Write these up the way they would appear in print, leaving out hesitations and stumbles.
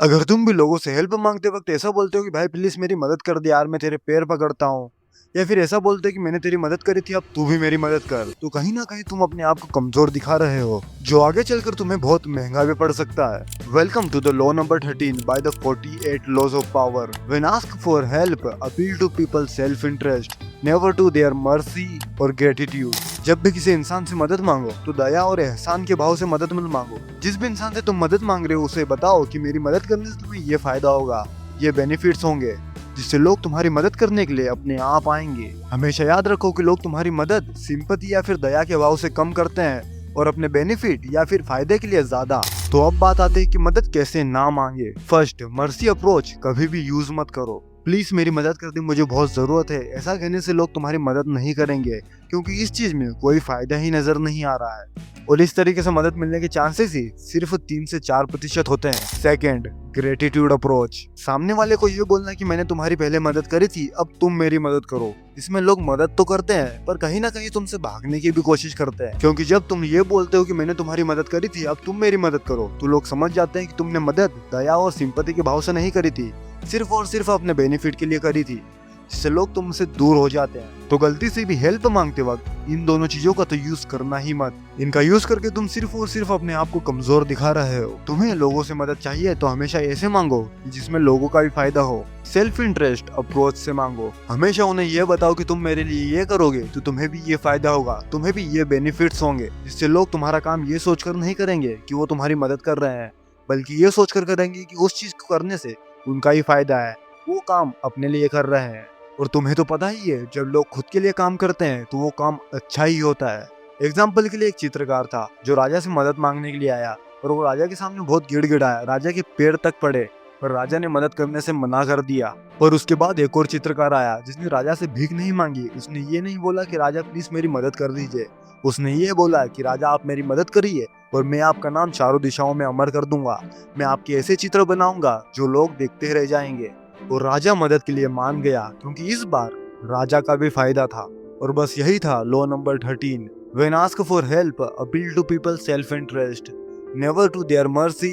अगर तुम भी लोगों से हेल्प मांगते वक्त ऐसा बोलते हो कि भाई प्लीज मेरी मदद कर दे यार, मैं तेरे पैर पकड़ता हूँ, या फिर ऐसा बोलते हो कि मैंने तेरी मदद करी थी अब तू भी मेरी मदद कर, तो कहीं ना कहीं तुम अपने आप को कमजोर दिखा रहे हो, जो आगे चलकर तुम्हें बहुत महंगा भी पड़ सकता है। Welcome to the law number 13 by the 48 laws of power. When ask for help, appeal to people self interest, never to their mercy और ग्रेटिट्यूड। जब भी किसी इंसान से मदद मांगो तो दया और एहसान के भाव से मदद मत मांगो। जिस भी इंसान से तुम मदद मांग रहे हो उसे बताओ कि मेरी मदद करने से तुम्हें ये फायदा होगा, ये बेनिफिट्स होंगे, जिससे लोग तुम्हारी मदद करने के लिए अपने आप आएंगे। हमेशा याद रखो कि लोग तुम्हारी मदद सिंपैथी या फिर दया के भाव से कम करते हैं और अपने बेनिफिट या फिर फायदे के लिए ज्यादा। तो अब बात आती है कि मदद कैसे ना मांगे। फर्स्ट, मर्सी अप्रोच कभी भी यूज मत करो। प्लीज मेरी मदद कर दे, मुझे बहुत जरूरत है, ऐसा कहने से लोग तुम्हारी मदद नहीं करेंगे, क्योंकि इस चीज में कोई फायदा ही नजर नहीं आ रहा है और इस तरीके से मदद मिलने के चांसेस ही सिर्फ 3 से 4% होते हैं। Second, gratitude approach. सामने वाले को ये बोलना कि मैंने तुम्हारी पहले मदद करी थी अब तुम मेरी मदद करो। इसमें लोग मदद तो करते हैं पर कहीं ना कहीं तुमसे भागने की भी कोशिश करते हैं, क्योंकि जब तुम ये बोलते हो कि मैंने तुम्हारी मदद करी थी अब तुम मेरी मदद करो, तो लोग समझ जाते हैं कि तुमने मदद दया और सिंपैथी के भाव से नहीं करी थी, सिर्फ और सिर्फ अपने बेनिफिट के लिए करी थी, जिससे लोग तुमसे दूर हो जाते हैं। तो गलती से भी हेल्प मांगते वक्त इन दोनों चीजों का तो यूज करना ही मत। इनका यूज करके तुम सिर्फ और सिर्फ अपने आप को कमजोर दिखा रहे हो। तुम्हें लोगों से मदद चाहिए तो हमेशा ऐसे मांगो जिसमें लोगों का भी फायदा हो। सेल्फ इंटरेस्ट अप्रोच से मांगो। हमेशा उन्हें ये बताओ कि तुम मेरे लिए ये करोगे तो तुम्हें भी ये फायदा होगा, तुम्हें भी ये बेनिफिट्स होंगे, जिससे लोग तुम्हारा काम ये सोचकर नहीं करेंगे कि वो तुम्हारी मदद कर रहे हैं, बल्कि ये सोचकर करेंगे कि उस चीज को करने से उनका ही फायदा है, वो काम अपने लिए कर रहे हैं। और तुम्हें तो पता ही है, जब लोग खुद के लिए काम करते हैं तो वो काम अच्छा ही होता है। एग्जाम्पल के लिए एक चित्रकार था जो राजा से मदद मांगने के लिए आया और वो राजा के सामने बहुत गिड़गिड़ाया, राजा के पैर तक पड़े, पर राजा ने मदद करने से मना कर दिया। और उसके बाद एक और चित्रकार आया जिसने राजा से भीख नहीं मांगी। उसने ये नहीं बोला कि राजा प्लीज मेरी मदद कर दीजिए, उसने ये बोला कि राजा आप मेरी मदद करिए और मैं आपका नाम चारों दिशाओं में अमर कर दूंगा, मैं आपके ऐसे चित्र बनाऊंगा जो लोग देखते रह जाएंगे। और राजा मदद के लिए मान गया, क्योंकि इस बार राजा का भी फायदा था। और बस यही था law number 13। When ask for help, appeal to people self interest, never to their mercy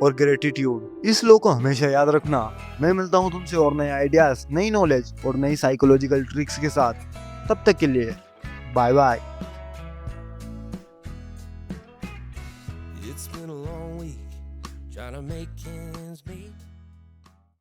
और ग्रेटिट्यूड। इस लॉ को हमेशा याद रखना। मैं मिलता हूँ तुमसे और नए आइडियाज, नई नॉलेज और नई साइकोलॉजिकल ट्रिक्स के साथ। तब तक के लिए बाय बाय।